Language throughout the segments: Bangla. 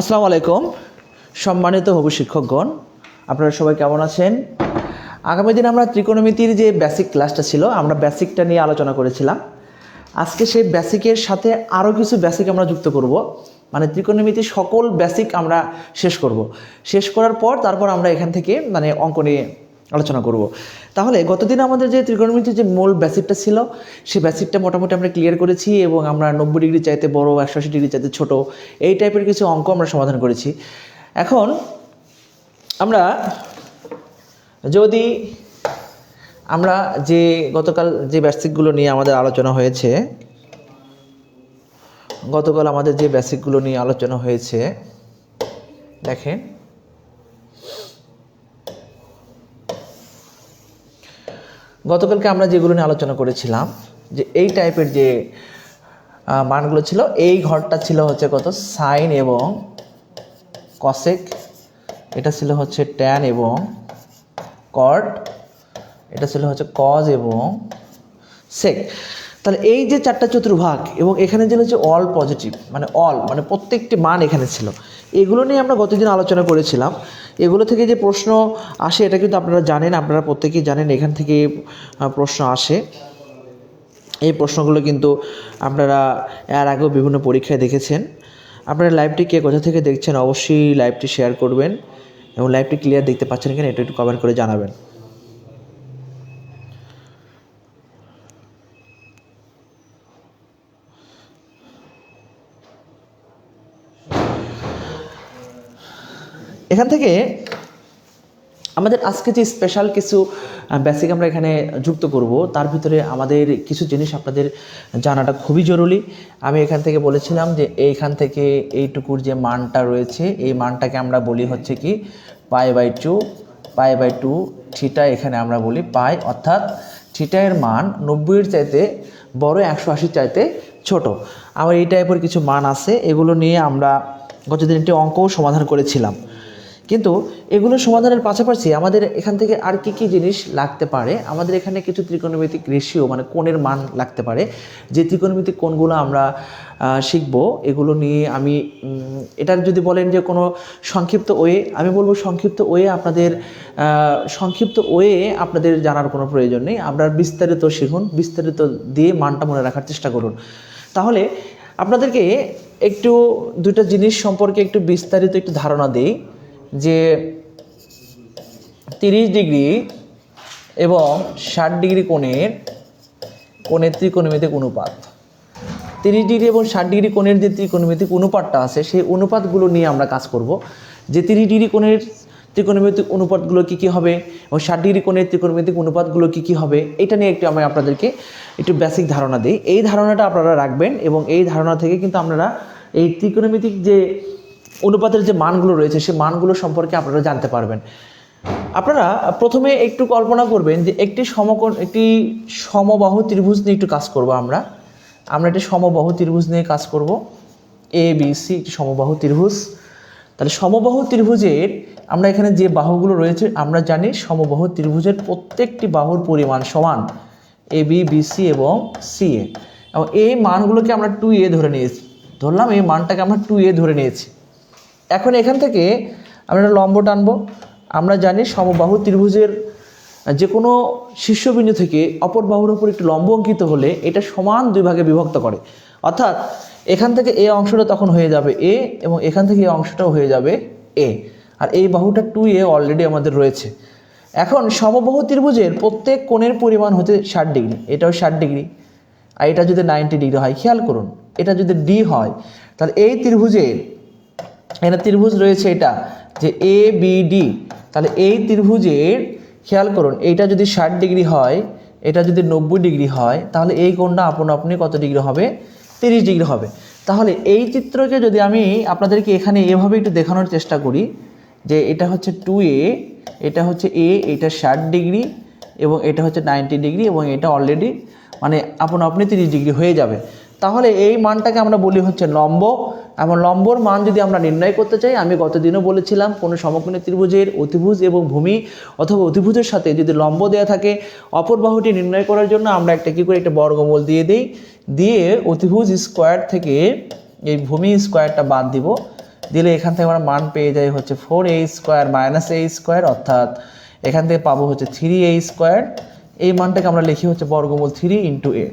আসসালামু আলাইকুম সম্মানিত হবু শিক্ষকগণ, আপনারা সবাই কেমন আছেন? আগামী দিন আমরা ত্রিকোণমিতির যে বেসিক ক্লাসটা ছিল, আমরা বেসিকটা নিয়ে আলোচনা করেছিলাম। আজকে সেই বেসিকের সাথে আরও কিছু বেসিক আমরা যুক্ত করব, মানে ত্রিকোণমিতির সকল বেসিক আমরা শেষ করব। শেষ করার পর তারপর আমরা এখান থেকে অঙ্ক নিয়ে আলোচনা করব। তাহলে গতদিন আমাদের যে ত্রিকোণমিতির যে মূল বেসিকটা ছিল, সেই বেসিকটা মোটামুটি আমরা ক্লিয়ার করেছি এবং আমরা 90 ডিগ্রি চাইতে বড়, 180 ডিগ্রি চাইতে ছোট, এই টাইপের কিছু অঙ্ক আমরা সমাধান করেছি। এখন আমরা যদি আমরা যে গতকাল যে বেসিকগুলো নিয়ে আমাদের আলোচনা হয়েছে, দেখেন গতকালকে আমরা যেগুলো নিয়ে আলোচনা করেছিলাম, যে এই টাইপের যে মানগুলো ছিল, এই ঘরটা ছিল হচ্ছে কত সাইন এবং কসেক, এটা ছিল হচ্ছে ট্যান এবং কট, এটা ছিল হচ্ছে কজ এবং সেক। তাহলে এই যে চারটা চতুর্ভাগ এবং এখানে যে হচ্ছে অল পজিটিভ, মানে প্রত্যেকটি মান এখানে ছিল, এগুলো নিয়ে আমরা গতদিন আলোচনা করেছিলাম। এগুলো থেকে যে প্রশ্ন আসে এটা কিন্তু আপনারা জানেন, আপনারা প্রত্যেকেই জানেন এখান থেকে প্রশ্ন আসে। এই প্রশ্নগুলো কিন্তু আপনারা এর আগেও বিভিন্ন পরীক্ষায় দেখেছেন। আপনারা লাইভটি কে কোথা থেকে দেখছেন অবশ্যই লাইভটি শেয়ার করবেন এবং লাইভটি ক্লিয়ার দেখতে পাচ্ছেন কিনা এটা একটু কমেন্ট করে জানাবেন। এখান থেকে আমাদের আজকে যে স্পেশাল কিছু বেসিক আমরা এখানে যুক্ত করব, তার ভিতরে আমাদের কিছু জিনিস আপনাদের জানাটা খুবই জরুরি। আমি এখান থেকে বলেছিলাম যে এইখান থেকে এইটুকুর যে মানটা রয়েছে, এই মানটাকে আমরা বলি হচ্ছে কি পাই/2 থিটা, এখানে আমরা বলি পাই, অর্থাৎ থিটা এর মান 90-এর চাইতে বড়, 180 চাইতে ছোট। আমার এই টাইপের কিছু মান আছে, এগুলো নিয়ে আমরা গতদিন একটি অঙ্কও সমাধান করেছিলাম। কিন্তু এগুলো সমাধানের পাশাপাশি আমাদের এখান থেকে আর কি কি জিনিস লাগতে পারে, আমাদের এখানে কিছু ত্রিকোণমিতিক রেশিও মানে কোণের মান লাগতে পারে, যে ত্রিকোণমিতিক কোণগুলো আমরা শিখব। এগুলো নিয়ে আমি এটার যদি বলেন যে কোনো সংক্ষিপ্ত ওয়ে, আমি বলবো সংক্ষিপ্ত ওয়ে আপনাদের জানার কোনো প্রয়োজন নেই। আপনার বিস্তারিত শিখুন, বিস্তারিত দিয়ে মানটা মনে রাখার চেষ্টা করুন। তাহলে আপনাদেরকে একটু দুইটা জিনিস সম্পর্কে একটু বিস্তারিত একটু ধারণা দিই, যে 30 ডিগ্রি এবং 60 ডিগ্রি কোণের ত্রিকোণমিতিক অনুপাত, 30 ডিগ্রি এবং 60 ডিগ্রি কোণের যে ত্রিকোণমিতিক অনুপাতটা আছে, সেই অনুপাতগুলো নিয়ে আমরা কাজ করব। যে 30 ডিগ্রি কোণের ত্রিকোণমিতিক অনুপাতগুলো কী কী হবে এবং 60 ডিগ্রি কোণের ত্রিকোণমিতিক অনুপাতগুলো কী কী হবে, এটা নিয়ে একটু আমি আপনাদেরকে একটু বেসিক ধারণা দিই। এই ধারণাটা আপনারা রাখবেন এবং এই ধারণা থেকে কিন্তু আপনারা এই ত্রিকোণমিতিক যে অনুপাতের যে মানগুলো রয়েছে, সেই মানগুলো সম্পর্কে আপনারা জানতে পারবেন। আপনারা প্রথমে একটু কল্পনা করবেন যে একটি সমবাহু ত্রিভুজ নিয়ে একটু কাজ করব। আমরা একটি সমবাহু ত্রিভুজ নিয়ে কাজ করব, ABC একটি সমবাহু ত্রিভুজ। তাহলে সমবাহু ত্রিভুজের আমরা এখানে যে বাহুগুলো রয়েছে, আমরা জানি সমবাহু ত্রিভুজের প্রত্যেকটি বাহুর পরিমাণ সমান AB, BC এবং CA, এবং এই মানগুলোকে আমরা 2A ধরলাম, এই মানটাকে আমরা 2A ধরে নিয়েছি। এখন এখান থেকে আমরা লম্ব টানবো। আমরা জানি সমবাহু ত্রিভুজের যে কোনো শীর্ষবিন্দু থেকে অপর বাহুর উপর একটি লম্ব অঙ্কিত হলে এটা সমান দুই ভাগে বিভক্ত করে, অর্থাৎ এখান থেকে এই অংশটা তখন হয়ে যাবে A এবং এখান থেকে এই অংশটাও হয়ে যাবে A, আর এই বাহুটা 2A অলরেডি আমাদের রয়েছে। এখন সমবাহু ত্রিভুজের প্রত্যেক কোণের পরিমাণ হচ্ছে 60 ডিগ্রি, এটাও 60 ডিগ্রি, আর এটা যদি 90 ডিগ্রি হয়, খেয়াল করুন এটা যদি D হয়, তাহলে এই ত্রিভুজের এখানে ত্রিভুজ রয়েছে এটা যে ABD, তাহলে এই ত্রিভুজের খেয়াল করুন এইটা যদি 60 ডিগ্রি হয়, এটা যদি 90 ডিগ্রি হয়, তাহলে এই কোণটা আপনি কত ডিগ্রি হবে? 30 ডিগ্রি হবে। তাহলে এই চিত্রকে যদি আমি আপনাদেরকে এখানে এভাবে একটু দেখানোর চেষ্টা করি, যে এটা হচ্ছে 2A, এটা হচ্ছে A, এটা 60 ডিগ্রি এবং এটা হচ্ছে 90 ডিগ্রি এবং এটা অলরেডি মানে আপনি 30 ডিগ্রি হয়ে যাবে। তাহলে এই মানটাকে আমরা বলি হচ্ছে লম্ব, এবং লম্বর মান যদি আমরা নির্ণয় করতে চাই, আমি গতদিনও বলেছিলাম কোনো সমকোণী ত্রিভুজের অতিভুজ এবং ভূমি অথবা অতিভুজের সাথে যদি লম্ব দেওয়া থাকে, অপর বাহুটি নির্ণয় করার জন্য আমরা একটা বর্গমূল দিয়ে অতিভুজ স্কোয়ার থেকে এই ভূমি স্কোয়ারটা বাদ দিব, দিলে এখান থেকে আমরা মান পেয়ে যাই হচ্ছে 4a² - a², অর্থাৎ এখান থেকে পাবো হচ্ছে 3a²। এই মানটাকে আমরা লিখি হচ্ছে বর্গমূল 3 × a।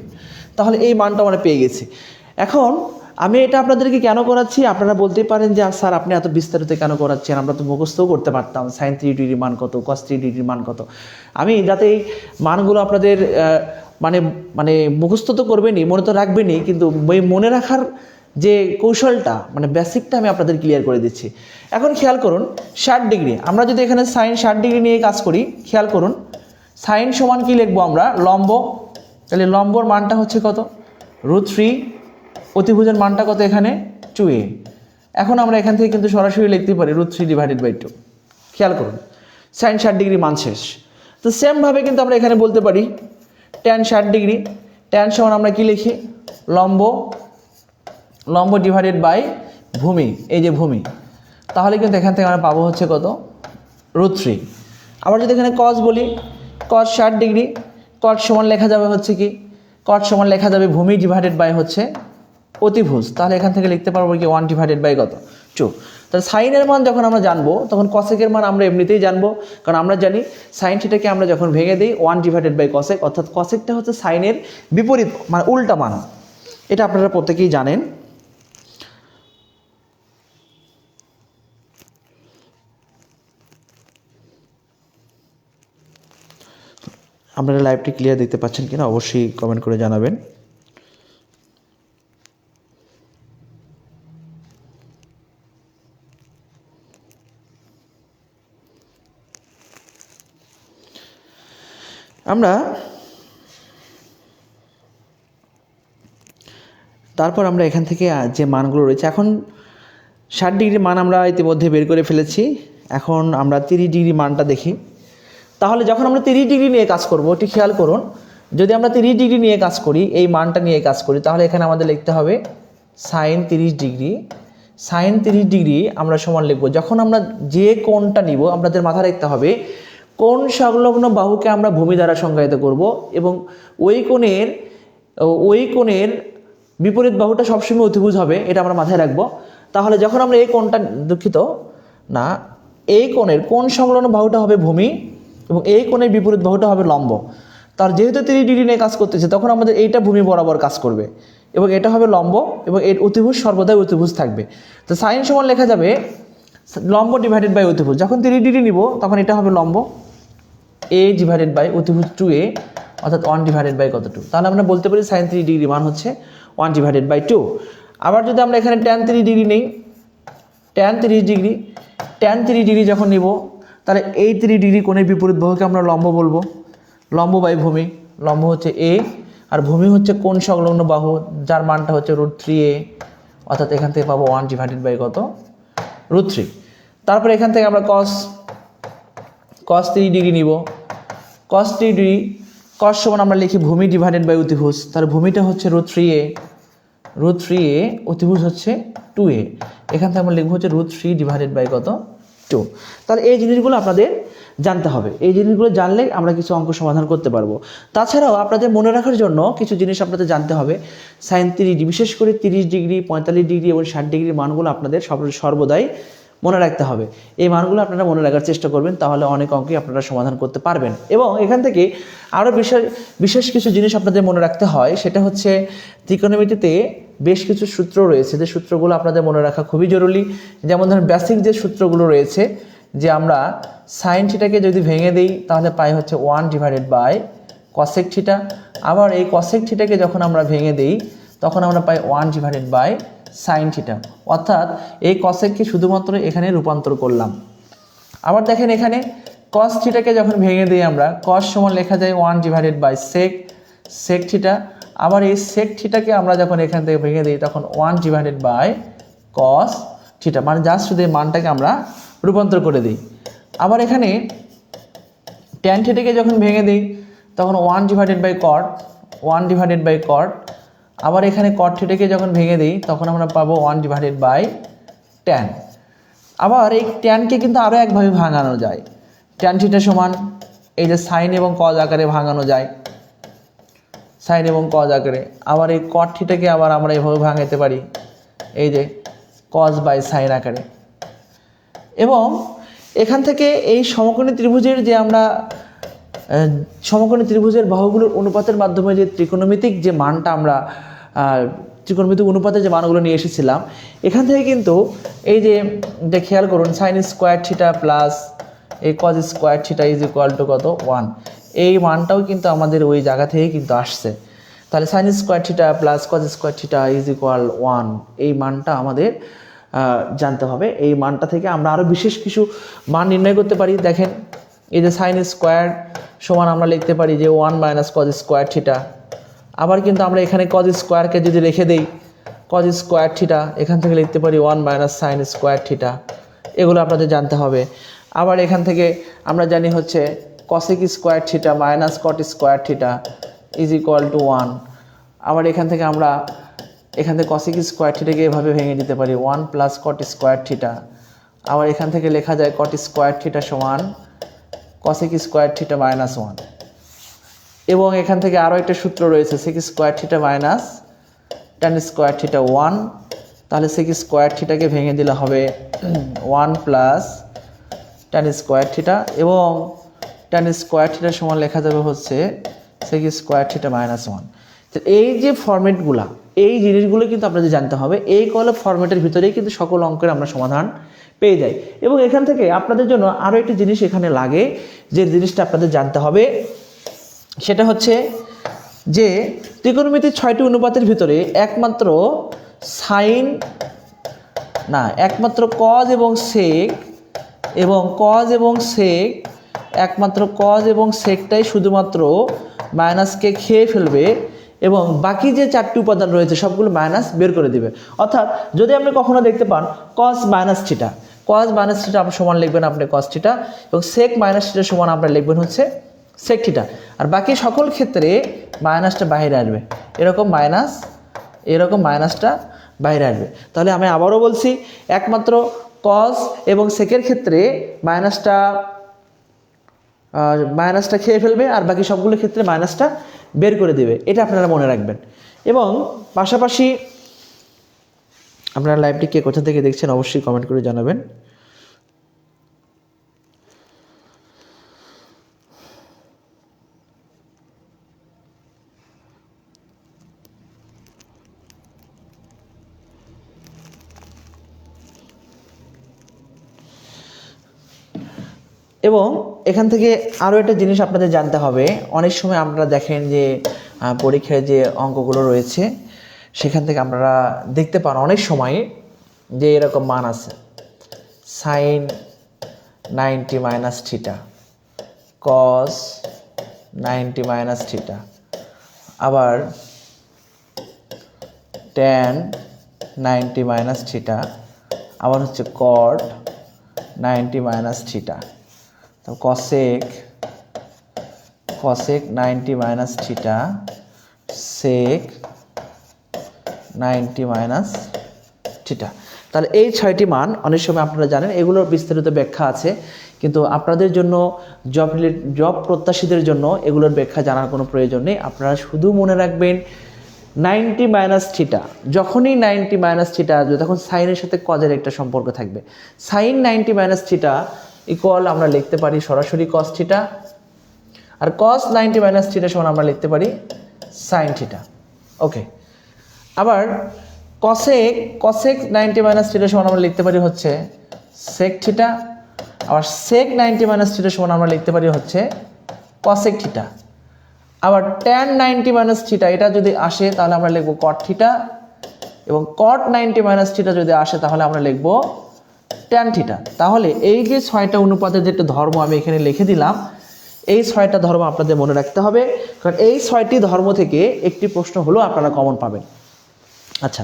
তাহলে এই মানটা আমরা পেয়ে গেছি। এখন আমি এটা আপনাদেরকে কেন করাচ্ছি, আপনারা বলতে পারেন যে স্যার আপনি এত বিস্তারিত কেন করাচ্ছেন, আমরা তো মুখস্থও করতে পারতাম sin 3 মান কত, cos 3 মান কত। আমি যাতে এই মানগুলো আপনাদের মানে মানে মুখস্থ তো করবেনই, মনে তো রাখবেনই, কিন্তু ওই মনে রাখার যে কৌশলটা মানে বেসিকটা আমি আপনাদের ক্লিয়ার করে দিচ্ছি। এখন খেয়াল করুন 60 ডিগ্রি, আমরা যদি এখানে সাইন 60 ডিগ্রি নিয়ে কাজ করি, খেয়াল করুন সাইন সমান কি লিখবো আমরা, লম্ব। তাহলে লম্বর মানটা হচ্ছে কত, √3, অতিভুজের মানটা কত এখানে 2a। এখন আমরা এখান থেকে কিন্তু সরাসরি লিখতে পারি √3/2। খেয়াল করুন সাইন 60 ডিগ্রি মান শেষ। তো সেমভাবে কিন্তু আমরা এখানে বলতে পারি tan 60 ডিগ্রি, tan সমান আমরা কি লিখি, লম্ব ডিভাইডেড বাই ভূমি, এই যে ভূমি। তাহলে কিন্তু এখান থেকে আমরা পাবো হচ্ছে কত, √3। আবার যদি এখানে cos বলি, cos 60 ডিগ্রি, cos সমান লেখা যাবে হচ্ছে কি, cos সমান লেখা যাবে ভূমি ডিভাইডেড বাই হচ্ছে অতিভুজ। তাহলে এখান থেকে লিখতে পারবো কি 1 ডিভাইডেড বাই কত, 2। তাহলে সাইনের মান যখন আমরা জানবো তখন কসেকের মান আমরা এমনিতেই জানবো, কারণ আমরা জানি সাইন থিটাকে আমরা যখন ভেঙে দিই 1 ডিভাইডেড বাই কসেক, অর্থাৎ কসেকটা হচ্ছে সাইনের বিপরীত মানে উল্টা মান। এটা আপনারা প্রত্যেকেই জানেন। আপনারা লাইভটি ক্লিয়ার দেখতে পাচ্ছেন কিনা অবশ্যই কমেন্ট করে জানাবেন। আমরা তারপর আমরা এখান থেকে যে মানগুলো রয়েছে, এখন 60 ডিগ্রি মান আমরা ইতিমধ্যে বের করে ফেলেছি। এখন আমরা 30 ডিগ্রি মানটা দেখি। তাহলে যখন আমরা 30 ডিগ্রি নিয়ে কাজ করব, একটু খেয়াল করুন, যদি আমরা 30 ডিগ্রি নিয়ে কাজ করি, এই মানটা নিয়ে কাজ করি, তাহলে এখানে আমাদের লিখতে হবে সাইন 30 ডিগ্রি। সাইন 30 ডিগ্রি আমরা সমান লিখব, যখন আমরা যে কোণটা নিব আপনাদের মাথায় রাখতে হবে কোণ সংলগ্ন বাহুকে আমরা ভূমি দ্বারা সংজ্ঞায়িত করব, এবং ওই কোণের বিপরীত বাহুটা সবসময় অতিভুজ হবে, এটা আমরা মাথায় রাখবো। তাহলে যখন আমরা এই কোণটা, দুঃখিত না, এই কোণ সংলগ্ন বাহুটা হবে ভূমি এবং এই কোণের বিপরীত বাহুটা হবে লম্ব। তার যেহেতু 30 ডিগ্রি নিয়ে কাজ করতেছে, তখন আমাদের এইটা ভূমি বরাবর কাজ করবে এবং এটা হবে লম্ব, এবং এর অতিভুজ সর্বদাই অতিভুজ থাকবে। তো সাইন সমান লেখা যাবে লম্ব ডিভাইডেড বাই অতিভুজ। যখন 30 ডিগ্রি নিব তখন এটা হবে লম্ব a ডিভাইডেড বাই অতিভুজ 2a, অর্থাৎ 1 ডিভাইডেড বাই কত 2। তাহলে আমরা বলতে পারি সাইন 30 ডিগ্রি মান হচ্ছে 1 ডিভাইডেড বাই 2। আবার যদি আমরা এখানে tan 30 ডিগ্রি নেই, tan 30 ডিগ্রি যখন নিব, তাহলে এই 30 ডিগ্রি কোণের বিপরীত বাহুকে আমরা লম্ব বলবো, লম্ব বাই ভূমি। লম্ব হচ্ছে a আর ভূমি হচ্ছে কোণ সংলগ্ন বাহু, যার মানটা হচ্ছে √3a, অর্থাৎ এখান থেকে পাবো 1 ডিভাইডেড বাই কত, √3। তারপর এখান থেকে আমরা cos 30 ডিগ্রি নিব। cos 30 ডিগ্রি, cos সমান আমরা লিখি ভূমি ডিভাইডেড বাই অতিভুজ। তাহলে ভূমিটা হচ্ছে √3a, অতিভুজ হচ্ছে 2a। এখান থেকে আমরা লিখবো হচ্ছে √3 ডিভাইডেড বাই কত, 2। তাহলে এই জিনিসগুলো আপনাদের জানতে হবে, এই জিনিসগুলো জানলে আমরা কিছু অঙ্ক সমাধান করতে পারবো। তাছাড়াও আপনাদের মনে রাখার জন্য কিছু জিনিস আপনাদের জানতে হবে। সাইন 30 ডিগ্রি, বিশেষ করে 30 ডিগ্রি, 45 ডিগ্রি এবং 60 ডিগ্রির মানগুলো আপনাদের সর্বদাই মনে রাখতে হবে। এই মানগুলো আপনারা মনে রাখার চেষ্টা করবেন, তাহলে অনেক অঙ্কই আপনারা সমাধান করতে পারবেন। এবং এখান থেকে আরও বিশেষ কিছু জিনিস আপনাদের মনে রাখতে হয়, সেটা হচ্ছে ত্রিকোণমিতিতে বেশ কিছু সূত্র রয়েছে, যে সূত্রগুলো আপনাদের মনে রাখা খুবই জরুরি। যেমন ধরেন বেসিক যে সূত্রগুলো রয়েছে, যে আমরা সাইন থিটাকে যদি ভেঙে দিই তাহলে পাই হচ্ছে 1 ডিভাইডেড বাই কসেক থিটা। আবার এই কসেক থিটাকে যখন আমরা ভেঙে দিই তখন আমরা পাই 1 ডিভাইডেড বাই সাইন থিটা, অর্থাৎ এই কসেককে শুধুমাত্র এখানে রূপান্তর করলাম। আবার দেখেন এখানে কস থিটাকে যখন ভেঙে দিই আমরা, কস সমান লেখা যায় 1 ডিভাইডেড বাই সেক থিটা। আবার এই সেক থিটাকে আমরা যখন এখান থেকে ভেঙে দিই তখন 1 ডিভাইডেড বাই কস থিটা, মানে জাস্ট শুধু এই মানটাকে আমরা রূপান্তর করে দিই। আবার এখানে ট্যান থিটাকে যখন ভেঙে দিই তখন 1 ডিভাইডেড বাই কট। আবার এখানে কট থিটাকে যখন ভেঙে দিই তখন আমরা পাবো 1 ডিভাইডেড বাই ট্যান। আবার এই ট্যানকে কিন্তু আরও একভাবে ভাঙানো যায়, ট্যান থিটা সমান এই যে সাইন এবং কজ আকারে ভাঙানো যায়, সাইন এবং কজ আকারে। আবার এই কট থিটাকে আবার আমরা এভাবে ভাঙাতে পারি, এই যে কজ বাই সাইন আকারে। এবং এখান থেকে এই সমকোণী ত্রিভুজের যে আমরা সমকোণী ত্রিভুজের বাহুগুলোর অনুপাতের মাধ্যমে যে ত্রিকোণমিতিক যে মানটা আমরা ত্রিকোণমিতিক অনুপাতের যে মানগুলো নিয়ে এসেছিলাম, এখান থেকে কিন্তু এই যে খেয়াল করুন সাইন স্কোয়ার থিটা প্লাস এই cos square theta is equal to কত 1, এই মানটাও কিন্তু আমাদের ওই জায়গা থেকে কিন্তু আসছে। তাহলে sine square theta plus cos square theta is equal 1, এই মানটা আমাদের জানতে হবে। এই মানটা থেকে আমরা আরও বিশেষ কিছু মান নির্ণয় করতে পারি। দেখেন এই যে সাইন স্কোয়ার সমান আমরা লিখতে পারি যে 1 মাইনাস কজ স্কোয়ার থিটা। আবার কিন্তু আমরা এখানে কজ স্কোয়ারকে যদি রেখে দেই কজ স্কোয়ার থিটা, এখান থেকে লিখতে পারি 1 মাইনাস সাইন স্কোয়ার থিটা। এগুলো আপনাদের জানতে হবে। আবার এখান থেকে আমরা জানি হচ্ছে cosec square theta minus caught square theta is equal to 1। আবার এখান থেকে আমরা কসেক স্কোয়ার থিটাকে এভাবে ভেঙে দিতে পারি 1 প্লাস কট স্কোয়ার থিটা। আবার এখান থেকে লেখা যায় কট স্কোয়ার থিটা সমান কসেক স্কোয়ার থিটা মাইনাস 1। এবং এখান থেকে আরও একটা সূত্র রয়েছে sec square theta minus tan square theta 1। তাহলে সেক স্কোয়ার থিটাকে ভেঙে দিলে হবে 1 প্লাস ট্যান স্কোয়ার থিটা, এবং ট্যান স্কোয়ার থিটা সমান লেখা যাবে হচ্ছে সেক স্কোয়ার থিটা মাইনাস 1। তো এই যে ফরম্যাটগুলা, এই জিনিসগুলো কিন্তু আপনাদের জানতে হবে। এই কল ফরম্যাটের ভিতরেই কিন্তু সকল অঙ্কের আমরা সমাধান পেয়ে যাই। এবং এখান থেকে আপনাদের জন্য আরও একটি জিনিস এখানে লাগে, যে জিনিসটা আপনাদের জানতে হবে সেটা হচ্ছে যে ত্রিকোণমিতির 6টি অনুপাতের ভিতরে একমাত্র কজ এবং সেক একমাত্র কজ এবং সেকটাই শুধুমাত্র মাইনাসকে খেয়ে ফেলবে, এবং বাকি যে 4টি উপাদান রয়েছে সবগুলো মাইনাস বের করে দিবে। অর্থাৎ যদি আপনি কখনো দেখতে পান কজ মাইনাস থিটা আপনার সমান লিখবেন আপনি কজ থিটা, এবং সেক মাইনাস থিটা সমান আপনারা লিখবেন হচ্ছে সেক থিটা। আর বাকি সকল ক্ষেত্রে মাইনাসটা বাইরে আসবে, এরকম মাইনাসটা বাইরে আসবে। তাহলে আমি আবারও বলছি, একমাত্র কজ এবং সেকের ক্ষেত্রে মাইনাসটা খেয়ে ফেলবে, আর বাকি সবগুলো ক্ষেত্রে মাইনাসটা বের করে দেবে। এটা আপনারা মনে রাখবেন। এবং পাশাপাশি আপনারা লাইভটি কে কোথা থেকে দেখছেন অবশ্যই কমেন্ট করে জানাবেন। এবং এখান থেকে আরও একটা জিনিস আপনাদের জানতে হবে। অনেক সময় আপনারা দেখেন যে পরীক্ষায় যে অঙ্কগুলো রয়েছে সেখান থেকে আপনারা দেখতে পান অনেক সময় যে এরকম মান আছে সাইন 90 মাইনাস থিটা, কস 90 মাইনাস থিটা, আবার ট্যান 90 মাইনাস থিটা, আবার হচ্ছে কট 90 মাইনাস থিটা, তো কসেক 90 মাইনাস থিটা, সেক 90 মাইনাস থিটা। তাহলে এই 6টি মান অনেক সময় আপনারা জানেন, এগুলোর বিস্তারিত ব্যাখ্যা আছে, কিন্তু আপনাদের জন্য জব প্রত্যাশীদের জন্য এগুলোর ব্যাখ্যা জানার কোনো প্রয়োজন নেই। আপনারা শুধু মনে রাখবেন 90 মাইনাস থিটা, যখনই 90 মাইনাস থিটা আসবে তখন সাইনের সাথে কজের একটা সম্পর্ক থাকবে। সাইন 90 মাইনাস থিটা ইকুয়াল আমরা লিখতে পারি সরাসরি কস থিটা, আর কস 90 মাইনাস থিটা সমান আমরা লিখতে পারি সাইন থিটা। ওকে, আবার কসেক 90 মাইনাস থিটা সমান আমরা লিখতে পারি হচ্ছে সেক থিটা, আবার সেক 90 মাইনাস থিটা সমান আমরা লিখতে পারি হচ্ছে কসেক থিটা। আবার ট্যান 90 মাইনাস থিটা এটা যদি আসে তাহলে আমরা লিখবো কট থিটা, এবং কট 90 মাইনাস থিটা যদি আসে তাহলে আমরা লিখবো ট্যান থিটা। তাহলে এই যে 6টা অনুপাতের যেটা ধর্ম আমি এখানে লিখে দিলাম, এই 6টা ধর্ম আপনাদের মনে রাখতে হবে, কারণ এই 6টি ধর্ম থেকে একটি প্রশ্ন হলেও আপনারা কমন পাবেন। আচ্ছা,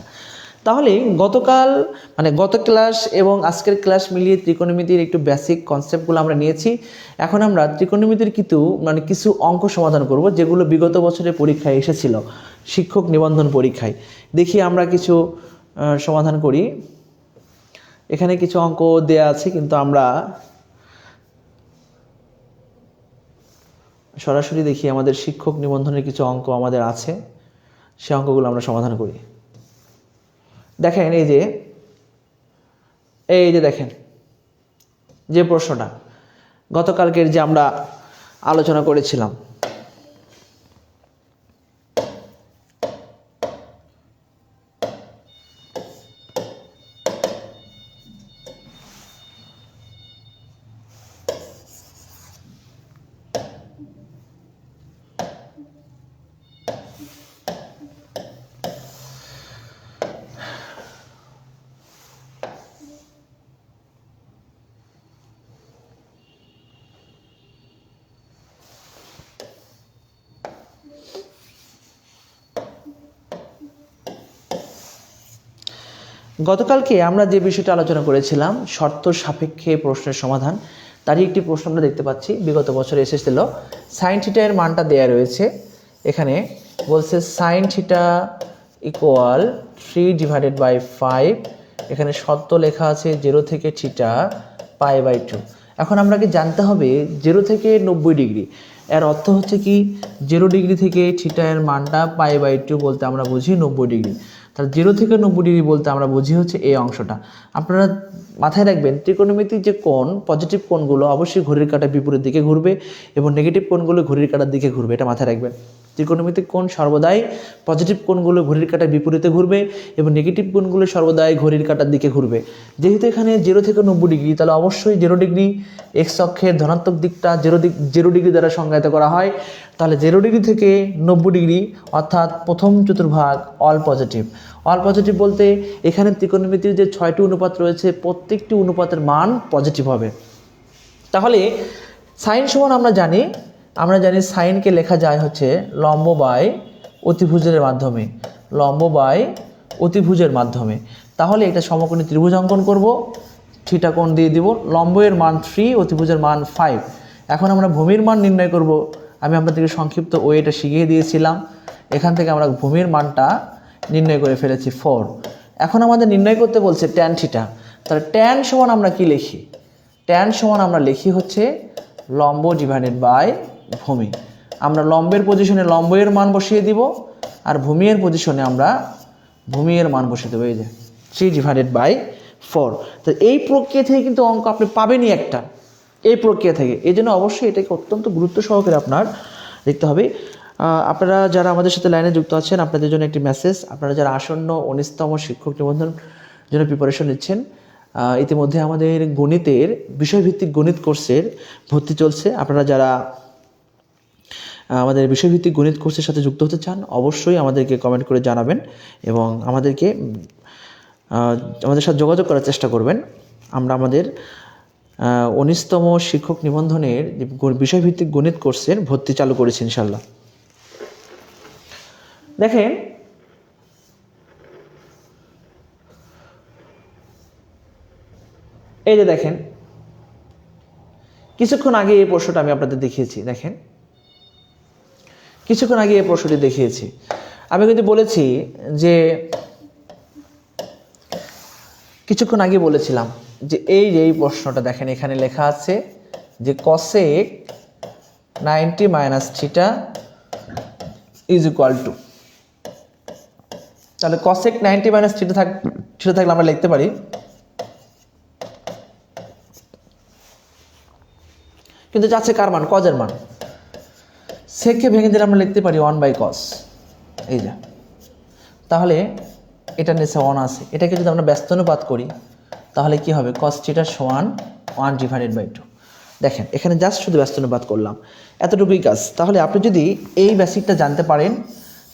তাহলে গত ক্লাস এবং আজকের ক্লাস মিলিয়ে ত্রিকোণমিতির একটু বেসিক কনসেপ্টগুলো আমরা নিয়েছি। এখন আমরা ত্রিকোণমিতির কিছু অঙ্ক সমাধান করব যেগুলো বিগত বছরের পরীক্ষায় এসেছিল, শিক্ষক নিবন্ধন পরীক্ষায়। দেখি আমরা কিছু সমাধান করি। এখানে কিছু অঙ্ক দেয়া আছে, কিন্তু আমরা সরাসরি দেখি আমাদের শিক্ষক নিবন্ধনের কিছু অঙ্ক আমাদের আছে, সে অঙ্কগুলো আমরা সমাধান করি। দেখেন এই যে এই যে দেখেন যে প্রশ্নটা গতকালকের যে আমরা আলোচনা করেছিলাম, গতকালকে আমরা যে বিষয়টা আলোচনা করেছিলাম শর্ত সাপেক্ষে প্রশ্নের সমাধান, তারই একটি প্রশ্ন আমরা দেখতে পাচ্ছি বিগত বছরে এসেছিল। সাইন থিটা এর মানটা দেয়া রয়েছে, এখানে বলছে সাইন থিটা ইকুয়াল 3/5, এখানে শর্ত লেখা আছে 0 থেকে থিটা π/2। এখন আমাকে জানতে হবে 0 থেকে 90 ডিগ্রি, এর অর্থ হচ্ছে কি 0 ডিগ্রি থেকে থিটা এর মানটা π/2 বলতে আমরা বুঝি 90 ডিগ্রি। তাহলে 0 থেকে 90 ডিগ্রি বলতে আমরা বুঝি হচ্ছে এই অংশটা। আপনারা মাথায় রাখবেন ত্রিকোণমিতিক যে কোণ, পজিটিভ কোণগুলো অবশ্যই ঘড়ির কাঁটার বিপরীত দিকে ঘুরবে এবং নেগেটিভ কোণগুলো ঘড়ির কাঁটার দিকে ঘুরবে, এটা মাথায় রাখবেন। ত্রিকোণমিতিক কোণ সর্বদাই পজিটিভ কোণগুলো ঘড়ির কাঁটার বিপরীতে ঘুরবে এবং নেগেটিভ কোণগুলো সর্বদাই ঘড়ির কাঁটার দিকে ঘুরবে। যেহেতু এখানে 0 থেকে 90 ডিগ্রি, তাহলে অবশ্যই 0 ডিগ্রি এক্স অক্ষের ধনাত্মক দিকটা 0 ডিগ্রি দ্বারা সংজ্ঞায়িত করা হয়। তাহলে 0 ডিগ্রি থেকে 90 ডিগ্রি অর্থাৎ প্রথম চতুর্ভাগ অল পজিটিভ। অল পজিটিভ বলতে এখানে ত্রিকোণমিতির যে 6টি অনুপাত রয়েছে প্রত্যেকটি অনুপাতের মান পজিটিভ হবে। তাহলে সাইন সমান আমরা জানি সাইনকে লেখা যায় হচ্ছে লম্ব বাই অতিভুজের মাধ্যমে, লম্ব বাই অতিভুজের মাধ্যমে। তাহলে এটা সমকোণী ত্রিভুজ অঙ্কন করব, থিটা কোণ দিয়ে দিব, লম্বের মান 3, অতিভুজের মান 5। এখন আমরা ভূমির মান নির্ণয় করব। আমি আপনাদেরকে সংক্ষিপ্ত ওয়েটা শিখিয়ে দিয়েছিলাম, এখান থেকে আমরা ভূমির মানটা নির্ণয় করে ফেলেছি 4। এখন আমাদের নির্ণয় করতে বলছে ট্যান থিটা। তাহলে ট্যান সমান আমরা কি লিখি? ট্যান সমান আমরা লিখি হচ্ছে লম্ব ডিভাইডেড বাই ভূমি। আমরা লম্বের পজিশনে লম্বের মান বসিয়ে দিব আর ভূমির পজিশনে আমরা ভূমির মান বসিয়ে দেবো, এই যে 3/4। তো এই প্রক্রিয়া থেকে কিন্তু অঙ্ক আপনি পাবেনই একটা, এই প্রক্রিয়া থেকে। এই জন্য অবশ্যই এটাকে অত্যন্ত গুরুত্ব সহকারে আপনার দেখতে হবে। আপনারা যারা আমাদের সাথে লাইনে যুক্ত আছেন, আপনাদের জন্য একটি মেসেজ। আপনারা যারা আসন্ন 19তম শিক্ষক নিবন্ধন জন্য প্রিপারেশন নিচ্ছেন, ইতিমধ্যে আমাদের গণিতের বিষয়ভিত্তিক গণিত কোর্সের ভর্তি চলছে। আপনারা যারা আমাদের বিষয়ভিত্তিক গণিত কোর্সের সাথে যুক্ত হতে চান অবশ্যই আমাদেরকে কমেন্ট করে জানাবেন এবং আমাদের সাথে যোগাযোগ করার চেষ্টা করবেন। আমরা আমাদের 19তম শিক্ষক নিবন্ধনের বিষয়ভিত্তিক গণিত কোর্সের ভর্তি চালু করেছি ইনশাল্লাহ। দেখেন এই যে দেখেন কিছুক্ষণ আগে এই প্রশ্নটা আমি আপনাদের দেখিয়েছি। দেখেন কিছুক্ষণ আগে এই প্রশ্নটি দেখিয়েছি। আমি কিন্তু বলেছি যে কিছুক্ষণ আগে বলেছিলাম যে এই প্রশ্নটা দেখেন এখানে লেখা আছে যে cosec 90 - থিটা = 2। তাহলে cosec 90 - থিটা থাকলে আমরা লিখতে পারি, কিন্তু যাচ্ছে কার মান? কজের মান। সেককে ভেঙে দিলে আমরা লিখতে পারি 1/cos, এই যে। তাহলে এটা নিচে 1 আছে, এটাকে যদি আমরা ব্যস্ত অনুপাত করি তাহলে কি হবে? cos থিটা সমান 1/2। দেখেন এখানে জাস্ট শুধু ব্যস্ত অনুপাত করলাম, এতটুকুই কাজ। তাহলে আপনি যদি এই বেসিকটা জানতে পারেন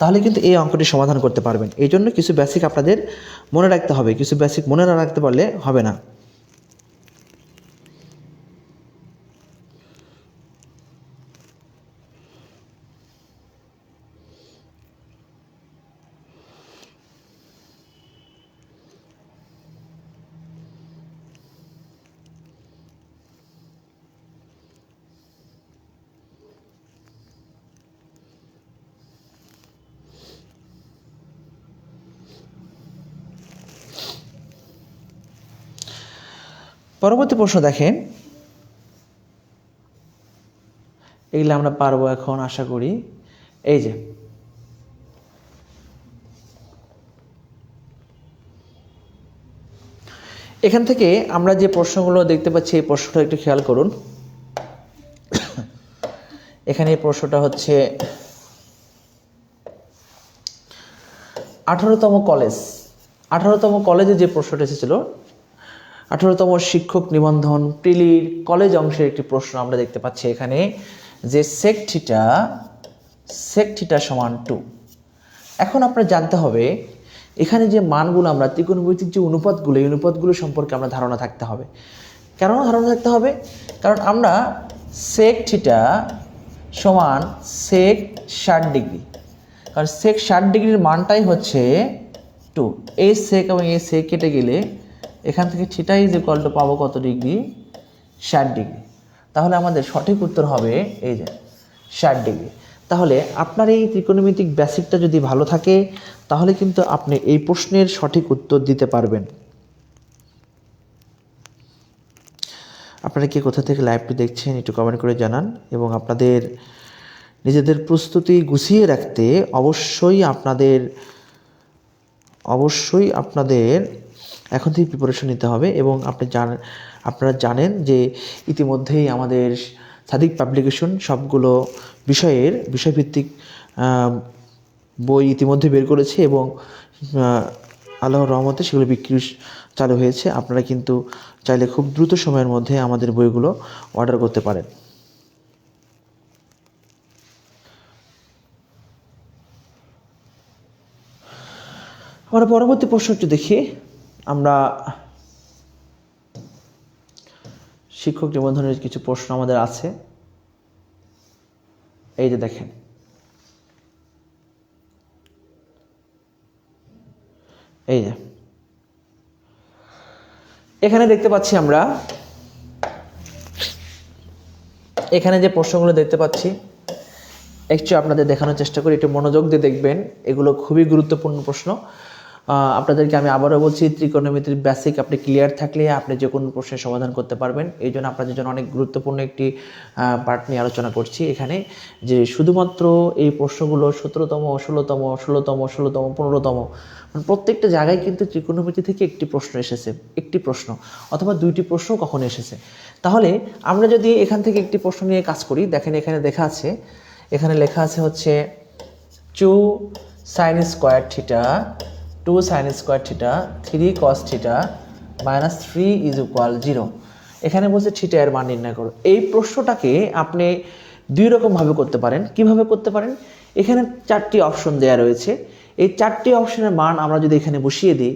তাহলে কিন্তু এই অঙ্কটি সমাধান করতে পারবেন। এই জন্য কিছু বেসিক আপনাদের মনে রাখতে হবে, কিছু বেসিক মনে না রাখতে পারলে হবে না। পরবর্তী প্রশ্ন দেখেন, এগুলো আমরা পারবো এখন আশা করি। এই যে এখান থেকে আমরা যে প্রশ্নগুলো দেখতে পাচ্ছি এই প্রশ্নটা একটু খেয়াল করুন। এখানে এই প্রশ্নটা হচ্ছে 18তম কলেজ, 18তম কলেজে যে প্রশ্নটা এসেছিল, 18তম শিক্ষক নিবন্ধন প্রিলির কলেজ অংশের একটি প্রশ্ন আমরা দেখতে পাচ্ছি এখানে যে sec থিটা সমান 2। এখন আপনার জানতে হবে এখানে যে মানগুলো আমরা ত্রিকোণমিতিক যে অনুপাতগুলো, এই অনুপাতগুলো সম্পর্কে আমরা ধারণা থাকতে হবে। কেন ধারণা থাকতে হবে? কারণ আমরা sec থিটা সমান sec 60 ডিগ্রি, কারণ sec 60 ডিগ্রির মানটাই হচ্ছে 2। এই sec এবং এই sec কেটে গেলে এখান থেকে থিটা ইজ ইকুয়াল টু পাবো কত ডিগ্রি? 60 ডিগ্রি। তাহলে আমাদের সঠিক উত্তর হবে এই যে 60 ডিগ্রি। তাহলে আপনার এই ত্রিকোণমিতিক বেসিকটা যদি ভালো থাকে তাহলে কিন্তু আপনি এই প্রশ্নের সঠিক উত্তর দিতে পারবেন। আপনারা কে কোথা থেকে লাইভটি দেখছেন একটু কমেন্ট করে জানান, এবং আপনাদের নিজেদের প্রস্তুতি গুছিয়ে রাখতে অবশ্যই আপনাদের এখন থেকে প্রিপারেশন নিতে হবে। এবং আপনারা জানেন যে ইতিমধ্যেই আমাদের সাদিক পাবলিকেশন সবগুলো বিষয়ভিত্তিক বই ইতিমধ্যে বের করেছে এবং আল্লাহর রহমতে সেগুলো বিক্রি চালু হয়েছে। আপনারা কিন্তু চাইলে খুব দ্রুত সময়ের মধ্যে আমাদের বইগুলো অর্ডার করতে পারেন। আমরা পরবর্তী প্রশ্নটি দেখি। আমরা শিক্ষক নিবন্ধনের কিছু প্রশ্ন আমাদের আছে, এই যে দেখেন। এই যে এখানে দেখতে পাচ্ছি আমরা, এখানে যে প্রশ্নগুলো দেখতে পাচ্ছি একটু আপনাদের দেখানোর চেষ্টা করি, একটু মনোযোগ দিয়ে দেখবেন। এগুলো খুবই গুরুত্বপূর্ণ প্রশ্ন। আপনাদেরকে আমি আবারও বলছি, ত্রিকোণমিতির বেসিক আপনি ক্লিয়ার থাকলে আপনি যে কোনো প্রশ্নের সমাধান করতে পারবেন। এই জন্য আপনাদের জন্য অনেক গুরুত্বপূর্ণ একটি পার্ট নিয়ে আলোচনা করছি এখানে, যে শুধুমাত্র এই প্রশ্নগুলো 17তম 16তম 16তম 16তম 15তম মানে প্রত্যেকটা জায়গায় কিন্তু ত্রিকোণমিতি থেকে একটি প্রশ্ন এসেছে, একটি প্রশ্ন অথবা দুইটি প্রশ্ন কখনো এসেছে। তাহলে আমরা যদি এখান থেকে একটি প্রশ্ন নিয়ে কাজ করি, দেখেন এখানে এখানে লেখা আছে হচ্ছে 2 sin square theta 2 sin square theta 3 cos theta minus 3 is equal 0। এখানে বলছে থিটা এর মান নির্ণয় করো। এই প্রশ্নটাকে আপনি দুই রকমভাবে করতে পারেন। কিভাবে করতে পারেন? এখানে 4টি অপশন দেওয়া রয়েছে। এই 4টি অপশনের মান আমরা যদি এখানে বসিয়ে দিই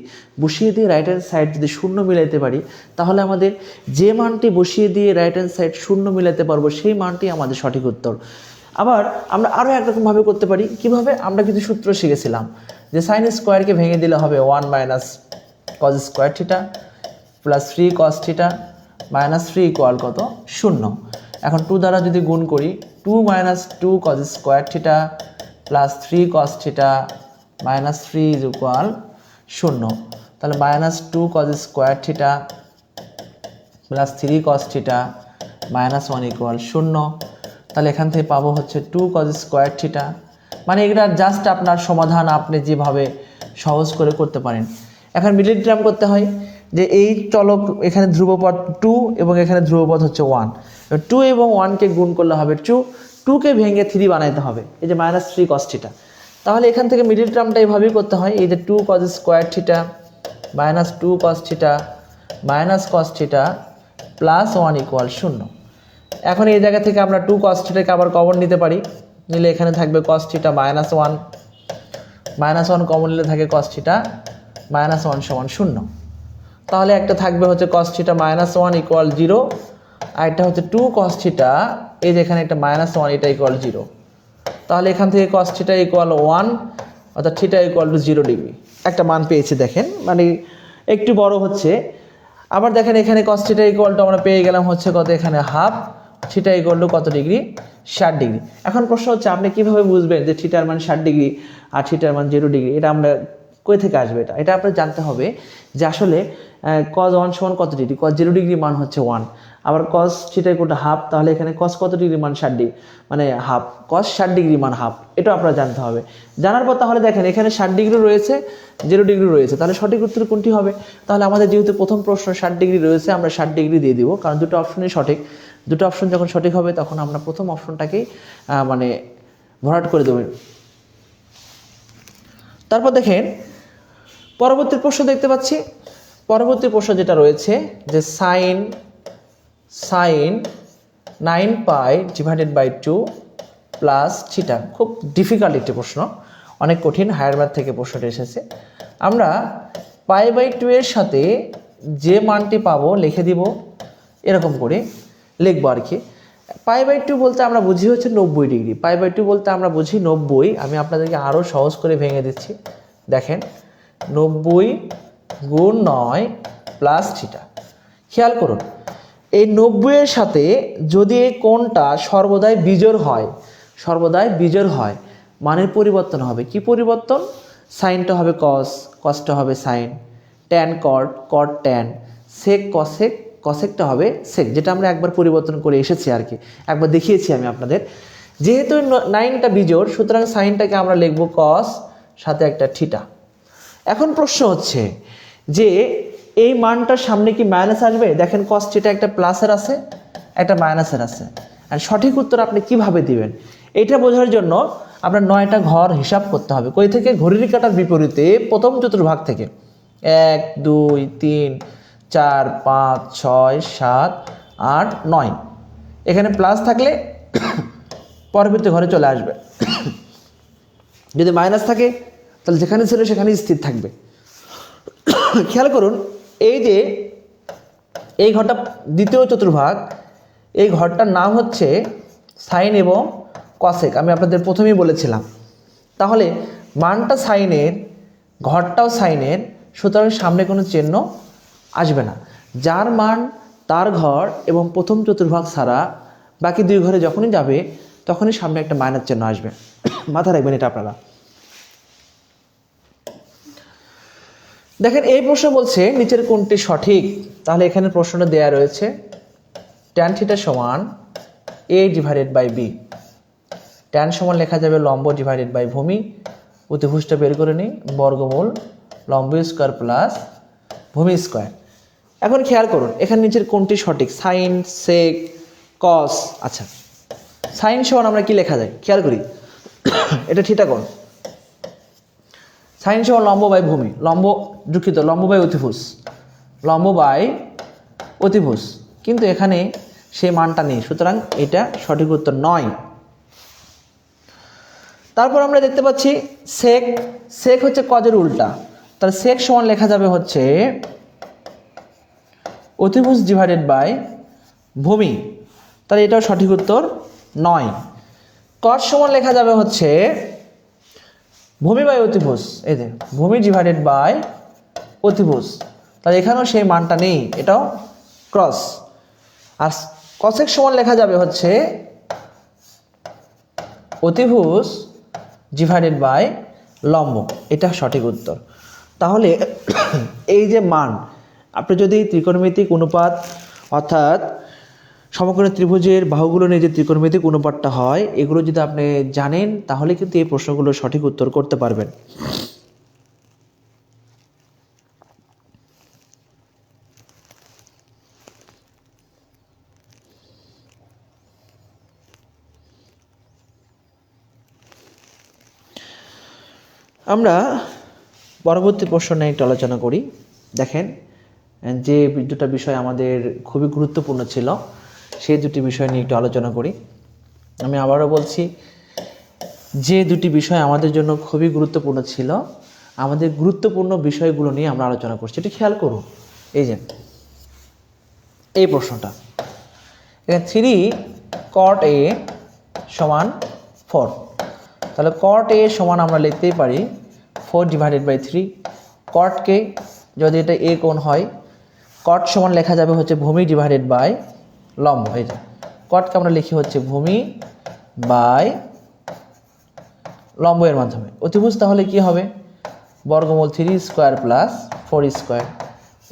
রাইট হ্যান্ড সাইড যদি শূন্য মিলাইতে পারি, তাহলে আমাদের যে মানটি বসিয়ে দিয়ে রাইট হ্যান্ড সাইড শূন্য মিলাতে পারবো সেই মানটি আমাদের সঠিক উত্তর। আবার আমরা আরও একরকমভাবে করতে পারি। কিভাবে? আমরা কিছু সূত্র শিখেছিলাম যে সাইন স্কোয়ারকে ভেঙে দিলে হবে 1 minus cos square theta plus 3 cos theta minus 3 equal কত? 0। এখন 2 দ্বারা যদি গুণ করি 2 minus 2 cos square theta plus 3 cos theta minus 3 is equal 0। তাহলে minus 2 cos square theta plus 3 cos theta minus 1 equal 0। তাহলে এখান থেকে পাবো হচ্ছে 2 কজ স্কোয়ার থিটা। মানে এটা জাস্ট আপনার সমাধান আপনি যেভাবে সহজ করে করতে পারেন। এখন মিডল টার্ম করতে হয় যে এই চলক এখানে ধ্রুবপদ 2 এবং এখানে ধ্রুবপদ হচ্ছে 1। 2 এবং 1কে গুণ করলে হবে 2কে ভেঙে 3 বানাইতে হবে, এই যে মাইনাস 3 কস থিটা। তাহলে এখান থেকে মিডল টার্মটা এইভাবেই করতে হয়, এই যে 2 cos square theta minus 2 cos theta minus cos theta plus 1 equal 0। এখন এই জায়গা থেকে আমরা 2 cos থিটাকে আবার কমন নিতে পারি, নিলে এখানে থাকবে cos থিটা মাইনাস 1 কমন নিলে থাকে cos থিটা মাইনাস 1 সমান 0। তাহলে একটা থাকবে হচ্ছে cos থিটা মাইনাস 1 ইকুয়াল 0, আর একটা হচ্ছে 2 cos থিটা, এই যে এখানে একটা মাইনাস 1 এটা ইকুয়াল 0। তাহলে এখান থেকে cos থিটা ইকুয়াল 1 অর্থাৎ থিটা ইকুয়াল টু 0 ডিগ্রি একটা মান পেয়েছি। দেখেন মানে একটু বড় হচ্ছে। আবার দেখেন এখানে cos থিটা ইকুয়াল টু আমরা পেয়ে গেলাম হচ্ছে কত? এখানে হাফ। থিটা ইকুয়াল টু কত ডিগ্রি? 60 ডিগ্রি। এখন প্রশ্ন হচ্ছে আপনি কিভাবে বুঝবেন যে থিটার মান 60 ডিগ্রি আর থিটার মান 0 ডিগ্রি? এটা আমরা কই থেকে আসবে এটা? এটা আপনার জানতে হবে যে আসলে cos 1 সমান কত ডিগ্রি? cos 0 ডিগ্রি মান হচ্ছে 1, আবার cos theta equal to half, তাহলে এখানে cos কত ডিগ্রি মান 60 ডিগ্রি, মানে হাফ, cos 60 ডিগ্রি মান হাফ, এটা আপনারা জানতে হবে। জানার পর তাহলে দেখেন এখানে 60 ডিগ্রি রয়েছে, 0 ডিগ্রি রয়েছে, তাহলে সঠিক উত্তর কোনটি হবে? তাহলে আমাদের যেহেতু প্রথম প্রশ্ন 60 ডিগ্রি রয়েছে, আমরা 60 ডিগ্রি দিয়ে দিব, কারণ দুটো অপশনই সঠিক। দুটো অপশন যখন সঠিক হবে তখন আমরা প্রথম অপশনটাকেই মানে ভরাট করে দেব। তারপর দেখেন পরবর্তী প্রশ্ন দেখতে পাচ্ছি। পরবর্তী প্রশ্ন যেটা রয়েছে যে sine 9π divided by 2 plus theta. খুব ডিফিকাল্ট একটি প্রশ্ন, অনেক কঠিন, হায়ার ম্যাথ থেকে প্রশ্নটা এসেছে। আমরা π/2 এর সাথে যে মানটি পাবো লিখে দিব, এরকম করে লিখবো আর কি। π/2 বলতে আমরা বুঝি হচ্ছে 90 ডিগ্রি। π/2 বলতে আমরা বুঝি 90। আমি আপনাদেরকে আরও সহজ করে ভেঙে দিচ্ছি। দেখেন 90 গুণ 9 প্লাস থিটা। খেয়াল করুন, এই 90 এর সাথে যদি এই কোণটা সর্বদাই বিজোড় হয়, মানের পরিবর্তন হবে। কি পরিবর্তন? সাইনটা হবে কস, কসটা হবে সাইন, ট্যান কট, কট ট্যান, সেক কসেক, কসেকটা হবে সেক, যেটা আমরা একবার পরিবর্তন করে এসেছি আর কি, একবার দেখিয়েছি আমি আপনাদের। যেহেতু 9টা বিজোড়, সুতরাং সাইনটাকে আমরা লিখব কস, সাথে একটা থিটা। এখন প্রশ্ন হচ্ছে যে এই মানটার সামনে কি মাইনাস আসবে? দেখেন কস থিটা একটা প্লাসের আছে, একটা মাইনাসের আছে, আর সঠিক উত্তর আপনি কিভাবে দিবেন এটা বোঝার জন্য আপনার 9টা ঘর হিসাব করতে হবে। কই থেকে? ঘড়ির কাঁটার বিপরীতে প্রথম চতুর্ভাগ থেকে। 1 2 3 4 5 6 7 8 9, এখানে প্লাস থাকলে পরবর্তী ঘরে চলে আসবে, যদি মাইনাস থাকে তাহলে যেখানে ছিল সেখানেই স্থির থাকবে। খেয়াল করুন, এই যে এই ঘরটা দ্বিতীয় চতুর্ভাগ, এই ঘরটার নাম হচ্ছে সাইন এবং কসেক, আমি আপনাদের প্রথমেই বলেছিলাম। তাহলে মানটা সাইনের, ঘরটাও সাইনের, সুতরাং সামনে কোনো চিহ্ন আসবে না। যার মান তার ঘর এবং প্রথম চতুর্ভাগ ছাড়া বাকি দুই ঘরে যখনই যাবে তখনই সামনে একটা মাইনাস চিহ্ন আসবে। মাথায় রাখবেন এটা আপনারা। দেখেন এই প্রশ্ন বলছে নিচের কোনটি সঠিক? তাহলে এখানে প্রশ্নটা দেয়া রয়েছে ট্যান থিটা সমান a divided by b। Tan সমান লেখা যাবে লম্ব ডিভাইডেড বাই ভূমি, অতিভুজটা বের করে নিই, বর্গমূল লম্ব স্কোয়ার প্লাস ভূমি স্কোয়ার। এখন খেয়াল করুন এখানে নিচের কোনটি সঠিক? সাইন, সেক, কস। আচ্ছা, সাইন সমান আমরা কি লেখা যায় খেয়াল করি, এটা থিটা কোণ। সাইন সমান লম্ব বাই ভূমি, লম্ব বাই অতিভুজ, লম্ব বাই অতিভুজ, কিন্তু এখানে সেই মানটা নেই, সুতরাং এটা সঠিক উত্তর নয়। তারপর আমরা দেখতে পাচ্ছি সেক, সেক হচ্ছে কজের উল্টা, তাহলে সেক সমান লেখা যাবে হচ্ছে অতিভুজ ডিভাইডেড বাই ভূমি, তাহলে এটাও সঠিক উত্তর নয়। কট সমান লেখা যাবে হচ্ছে ভূমি বাই অতিভুজ, এই যে ভূমি ডিভাইডেড বাই অতিভুজ, তাহলে এখানেও সেই মানটা নেই, এটাও ক্রস। আর কসেক সমান লেখা যাবে হচ্ছে অতিভুজ ডিভাইডেড বাই লম্ব, এটা সঠিক উত্তর। তাহলে এই যে মান, আপনি যদি ত্রিকোণমিতিক অনুপাত অর্থাৎ সমকোণী ত্রিভুজের বাহুগুলো নিয়ে যে ত্রিকোণমিতিক অনুপাতটা হয়, এগুলো যদি আপনি জানেন তাহলে কিন্তু এই প্রশ্নগুলোর সঠিক উত্তর করতে পারবেন। আমরা পরবর্তী প্রশ্ন নিয়ে একটু আলোচনা করি। দেখেন যে দুটো বিষয় আমাদের খুবই গুরুত্বপূর্ণ ছিল, সেই দুটি বিষয় নিয়ে একটু আলোচনা করি। আমি আবারও বলছি, যে দুটি বিষয় আমাদের জন্য খুবই গুরুত্বপূর্ণ ছিল, আমাদের গুরুত্বপূর্ণ বিষয়গুলো নিয়ে আমরা আলোচনা করছি। এটি খেয়াল করুন, এই যে এই প্রশ্নটা, 3 cot a সমান 4, তাহলে cot a সমান আমরা লিখতেই পারি 4 ডিভাইডেড বাই 3। কটকে যদি এটা a কোণ হয়, কট সমান লেখা যাবে হচ্ছে ভূমি ডিভাইডেড বাই লম্ব। এই যে কটকে আমরা লিখি হচ্ছে ভূমি বাই লম্ব এর মাধ্যমে। অতিভুজ তাহলে কি হবে? বর্গমূল 3 স্কোয়ার প্লাস 4 স্কোয়ার,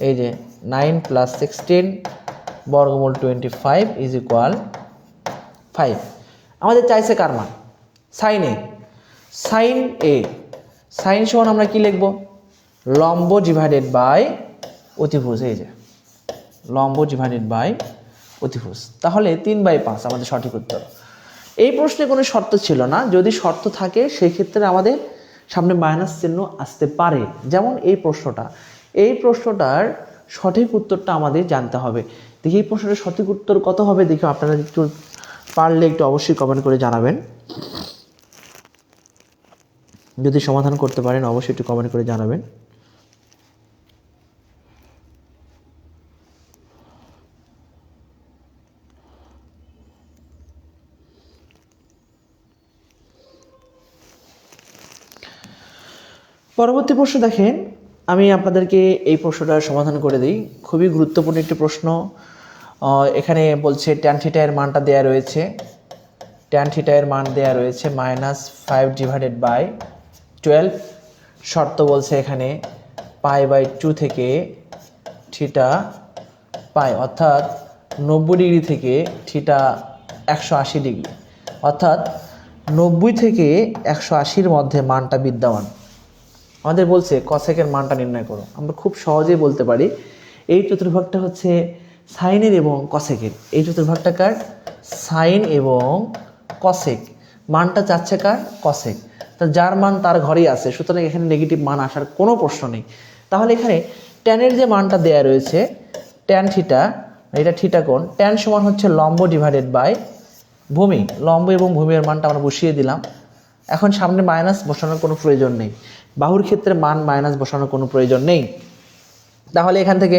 এই যে 9 প্লাস 16 বর্গমূল 25 ইজ ইকুয়াল 5। আমাদের চাইছে কার মান? সাইন এ। সাইন এ, সাইন সমান আমরা কি লিখব? লম্ব ডিভাইডেড বাই অতিভুজ, এই যে লম্ব ডিভাইডেড বাই অতিভুজ। তাহলে 3/5 আমাদের সঠিক উত্তর। এই প্রশ্নে কোনো শর্ত ছিল না, যদি শর্ত থাকে সেই ক্ষেত্রে আমাদের সামনে মাইনাস চিহ্ন আসতে পারে, যেমন এই প্রশ্নটা। এই প্রশ্নটার সঠিক উত্তরটা আমাদের জানতে হবে। দেখি এই প্রশ্নটার সঠিক উত্তর কত হবে, দেখি আপনারা একটু পারলে একটু অবশ্যই কমেন্ট করে জানাবেন। যদি সমাধান করতে পারেন অবশ্যই একটু কমেন্ট করে জানাবেন। পরবর্তী প্রশ্ন দেখেন, আমি আপনাদেরকে এই প্রশ্নটার সমাধান করে দিই। খুবই গুরুত্বপূর্ণ একটি প্রশ্ন। এখানে বলছে ট্যান থিটা এর মানটা দেয়া রয়েছে, ট্যান থিটা এর মান দেয়া রয়েছে -5 ডিভাইডেড বাই 12। শর্ত বলছে এখানে π/2 থেকে থিটা পাই, অর্থাৎ 90 ডিগ্রি থেকে থিটা 180 ডিগ্রি, অর্থাৎ 90 থেকে 180-র মধ্যে মানটা বিদ্যমান। আমাদের বলছে কসেকের মানটা নির্ণয় করো। আমরা খুব সহজেই বলতে পারি এই চতুর্ভাগটা হচ্ছে সাইনের এবং কসেকের। এই চতুর্ভাগটা কার? সাইন এবং কসেক। মানটা চাচ্ছে কার? কসেক। তা যার মান তার ঘরেই আছে, সুতরাং এখানে নেগেটিভ মান আসার কোনো প্রশ্ন নেই। তাহলে এখানে ট্যানের যে মানটা দেয়া রয়েছে, ট্যান থিটা, এটা থিটা কোণ, ট্যান সমান হচ্ছে লম্ব ডিভাইডেড বাই ভূমি। লম্ব এবং ভূমির মানটা আমরা বসিয়ে দিলাম। এখন সামনে মাইনাস বসানোর কোনো প্রয়োজন নেই, বাহুর ক্ষেত্রে মান মাইনাস বসানোর কোনো প্রয়োজন নেই। তাহলে এখান থেকে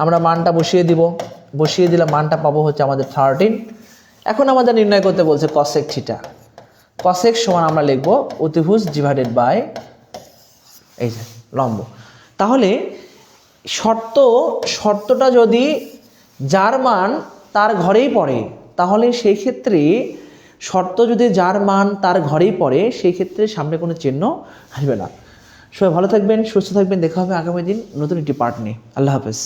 আমরা মানটা বসিয়ে দিব, বসিয়ে দিলে মানটা পাবো হচ্ছে আমাদের 13। এখন আমাদের নির্ণয় করতে বলছে কসেক থিটা। কসেক সমান আমরা লিখব অতিভুজ ডিভাইডেড বাই এই যে লম্ব। তাহলে শর্তটা যদি যার মান তার ঘরেই পড়ে, তাহলে সেই ক্ষেত্রে শর্ত যদি যার মান তার ঘরেই পড়ে, সেই ক্ষেত্রে সামনে কোনো চিহ্ন আসবে না। সবাই ভালো থাকবেন, সুস্থ থাকবেন, দেখা হবে আগামী দিন নতুন একটি পার্ট নিয়ে। আল্লাহ হাফেজ।